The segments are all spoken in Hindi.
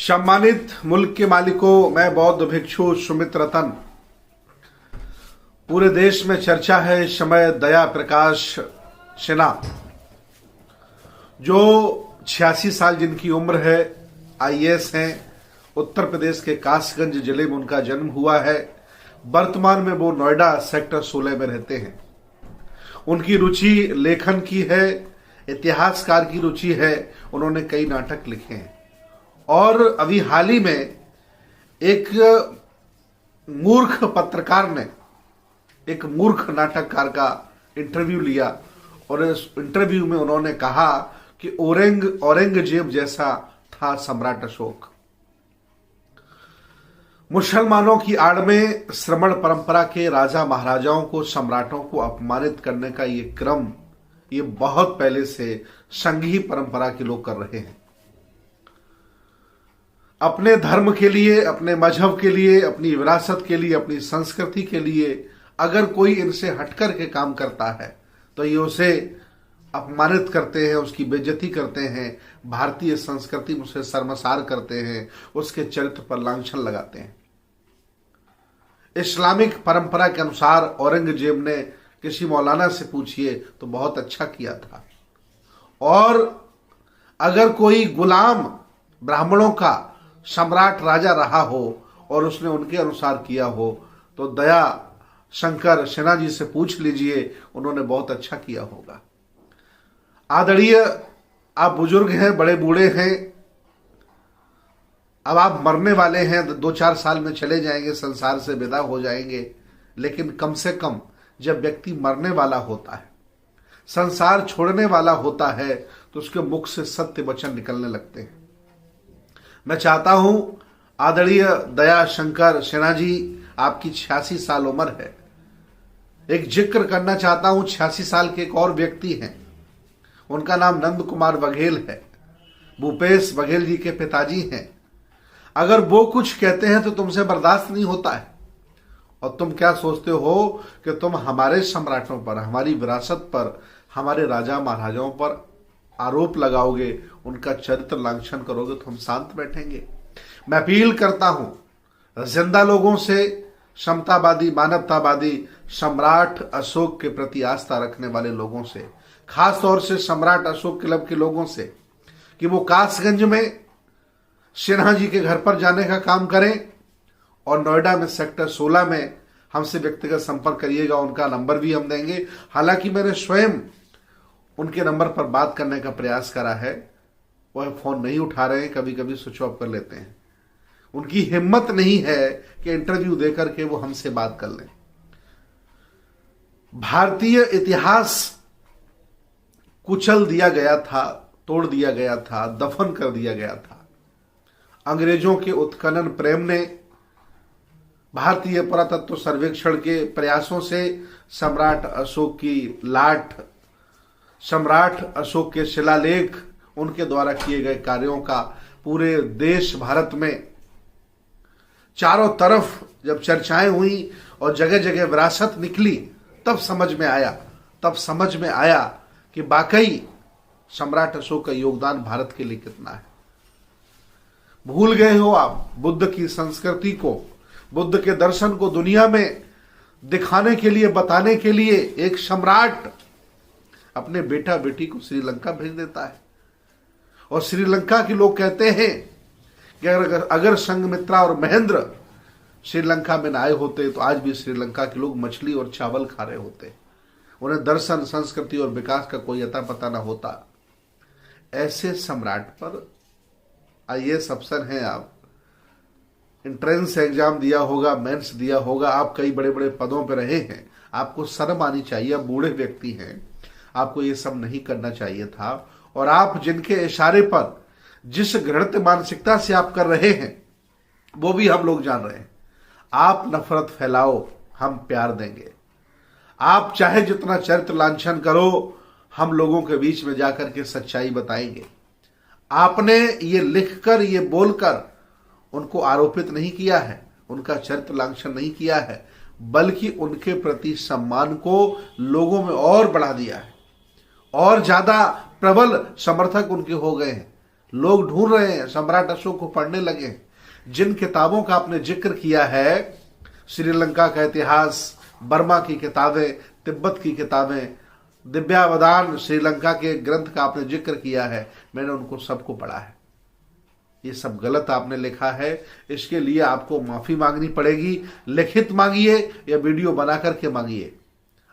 सम्मानित मुल्क के मालिकों, मैं बौद्ध भिक्षु सुमित रतन। पूरे देश में चर्चा है इस समय दया प्रकाश सिन्हा, जो 86 साल जिनकी उम्र है, आईएएस हैं। उत्तर प्रदेश के कासगंज जिले में उनका जन्म हुआ है। वर्तमान में वो नोएडा सेक्टर 16 में रहते हैं। उनकी रुचि लेखन की है, इतिहासकार की रुचि है। उन्होंने कई नाटक लिखे हैं और अभी हाल ही में एक मूर्ख पत्रकार ने एक मूर्ख नाटककार का इंटरव्यू लिया और इस इंटरव्यू में उन्होंने कहा कि औरंगजेब जैसा था सम्राट अशोक। मुसलमानों की आड़ में श्रमण परंपरा के राजा महाराजाओं को, सम्राटों को अपमानित करने का ये क्रम ये बहुत पहले से संघी परंपरा के लोग कर रहे हैं। अपने धर्म के लिए, अपने मजहब के लिए, अपनी विरासत के लिए, अपनी संस्कृति के लिए अगर कोई इनसे हटकर के काम करता है तो ये उसे अपमानित करते हैं, उसकी बेइज्जती करते हैं, भारतीय संस्कृति में उसे शर्मसार करते हैं, उसके चरित्र पर लांछन लगाते हैं। इस्लामिक परंपरा के अनुसार औरंगजेब ने, किसी मौलाना से पूछिए तो बहुत अच्छा किया था। और अगर कोई गुलाम ब्राह्मणों का सम्राट राजा रहा हो और उसने उनके अनुसार किया हो तो दया शंकर सिन्हा जी से पूछ लीजिए, उन्होंने बहुत अच्छा किया होगा। आदरणीय, आप बुजुर्ग हैं, बड़े बूढ़े हैं, अब आप मरने वाले हैं, 2-4 साल में चले जाएंगे, संसार से विदा हो जाएंगे। लेकिन कम से कम जब व्यक्ति मरने वाला होता है, संसार छोड़ने वाला होता है, तो उसके मुख से सत्य वचन निकलने लगते हैं। मैं चाहता हूं आदरणीय दया शंकर सिन्हा जी, आपकी 86 साल उम्र है। एक जिक्र करना चाहता हूं, 86 साल के एक और व्यक्ति हैं, उनका नाम नंद कुमार बघेल है। भूपेश बघेल जी के पिताजी हैं। अगर वो कुछ कहते हैं तो तुमसे बर्दाश्त नहीं होता है और तुम क्या सोचते हो कि तुम हमारे सम्राटों पर, हमारी विरासत पर, हमारे राजा महाराजाओं पर आरोप लगाओगे, उनका चरित्र लांछन करोगे तो हम शांत बैठेंगे? मैं अपील करता हूं जिंदा लोगों से, समतावादी, मानवतावादी, सम्राट अशोक के प्रति आस्था रखने वाले लोगों से, खास तौर से सम्राट अशोक क्लब के लोगों से, कि वो कासगंज में सिन्हा जी के घर पर जाने का काम करें और नोएडा में सेक्टर 16 में हमसे व्यक्तिगत संपर्क करिएगा। उनका नंबर भी हम देंगे। हालांकि मैंने स्वयं उनके नंबर पर बात करने का प्रयास करा है, वह फोन नहीं उठा रहे हैं, कभी कभी स्विच ऑफ कर लेते हैं। उनकी हिम्मत नहीं है कि इंटरव्यू देकर के वो हमसे बात कर लें। भारतीय इतिहास कुचल दिया गया था, तोड़ दिया गया था, दफन कर दिया गया था। अंग्रेजों के उत्खनन प्रेम ने, भारतीय पुरातत्व सर्वेक्षण के प्रयासों से सम्राट अशोक की लाट, सम्राट अशोक के शिलालेख, उनके द्वारा किए गए कार्यों का पूरे देश भारत में चारों तरफ जब चर्चाएं हुई और जगह जगह विरासत निकली, तब समझ में आया कि वाकई सम्राट अशोक का योगदान भारत के लिए कितना है। भूल गए हो आप बुद्ध की संस्कृति को, बुद्ध के दर्शन को दुनिया में दिखाने के लिए, बताने के लिए एक सम्राट अपने बेटा बेटी को श्रीलंका भेज देता है। और श्रीलंका के लोग कहते हैं कि अगर संघमित्रा और महेंद्र श्रीलंका में न आए होते तो आज भी श्रीलंका के लोग मछली और चावल खा रहे होते, उन्हें दर्शन, संस्कृति और विकास का कोई अता पता न होता। ऐसे सम्राट पर आईएएस अफसर हैं आप, एंट्रेंस एग्जाम दिया होगा, मेंस दिया होगा, आप कई बड़े बड़े पदों पर रहे हैं, आपको शर्म आनी चाहिए। आप बूढ़े व्यक्ति हैं, आपको ये सब नहीं करना चाहिए था। और आप जिनके इशारे पर, जिस घृणित मानसिकता से आप कर रहे हैं, वो भी हम लोग जान रहे हैं। आप नफरत फैलाओ, हम प्यार देंगे। आप चाहे जितना चरित्र लांछन करो, हम लोगों के बीच में जाकर के सच्चाई बताएंगे। आपने ये लिखकर, ये बोलकर उनको आरोपित नहीं किया है, उनका चरित्र लांछन नहीं किया है, बल्कि उनके प्रति सम्मान को लोगों में और बढ़ा दिया है और ज्यादा प्रबल समर्थक उनके हो गए हैं। लोग ढूंढ रहे हैं, सम्राट अशोक को पढ़ने लगे। जिन किताबों का आपने जिक्र किया है, श्रीलंका का इतिहास, बर्मा की किताबें, तिब्बत की किताबें, दिव्यावदान श्रीलंका के ग्रंथ का आपने जिक्र किया है, मैंने उनको सबको पढ़ा है। ये सब गलत आपने लिखा है, इसके लिए आपको माफी मांगनी पड़ेगी। लिखित मांगिए या वीडियो बना करके मांगिए।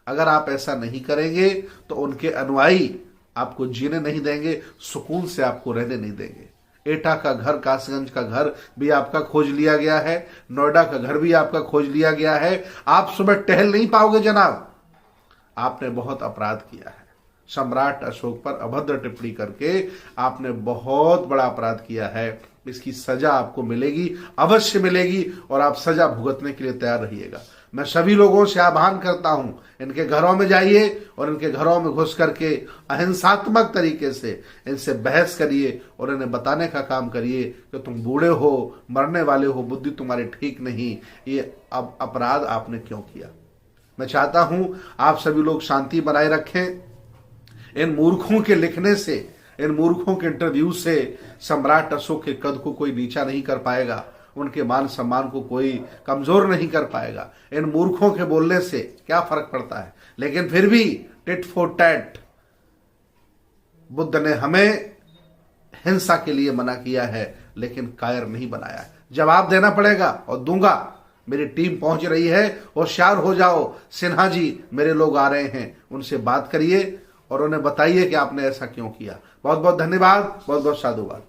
अगर आप ऐसा नहीं करेंगे तो उनके अनुयायी आपको जीने नहीं देंगे, सुकून से आपको रहने नहीं देंगे। एटा का घर, कासगंज का घर भी आपका खोज लिया गया है, नोएडा का घर भी आपका खोज लिया गया है। आप सुबह टहल नहीं पाओगे जनाब। आपने बहुत अपराध किया है। सम्राट अशोक पर अभद्र टिप्पणी करके आपने बहुत बड़ा अपराध किया है। इसकी सजा आपको मिलेगी, अवश्य मिलेगी, और आप सजा भुगतने के लिए तैयार रहिएगा। मैं सभी लोगों से आह्वान करता हूं, इनके घरों में जाइए और इनके घरों में घुस करके अहिंसात्मक तरीके से इनसे बहस करिए और इन्हें बताने का काम करिए कि तुम बूढ़े हो, मरने वाले हो, बुद्धि तुम्हारी ठीक नहीं, ये अब अपराध आपने क्यों किया। मैं चाहता हूं आप सभी लोग शांति बनाए रखें। इन मूर्खों के लिखने से, इन मूर्खों के इंटरव्यू से सम्राट अशोक के कद को कोई नीचा नहीं कर पाएगा, उनके मान सम्मान को कोई कमजोर नहीं कर पाएगा। इन मूर्खों के बोलने से क्या फर्क पड़ता है। लेकिन फिर भी टिट फॉर टैट, बुद्ध ने हमें हिंसा के लिए मना किया है, लेकिन कायर नहीं बनाया। जवाब देना पड़ेगा और दूंगा। मेरी टीम पहुंच रही है, होशियार हो जाओ। सिन्हा जी, मेरे लोग आ रहे हैं, उनसे बात करिए और उन्हें बताइए कि आपने ऐसा क्यों किया। बहुत बहुत धन्यवाद, बहुत बहुत साधुवाद।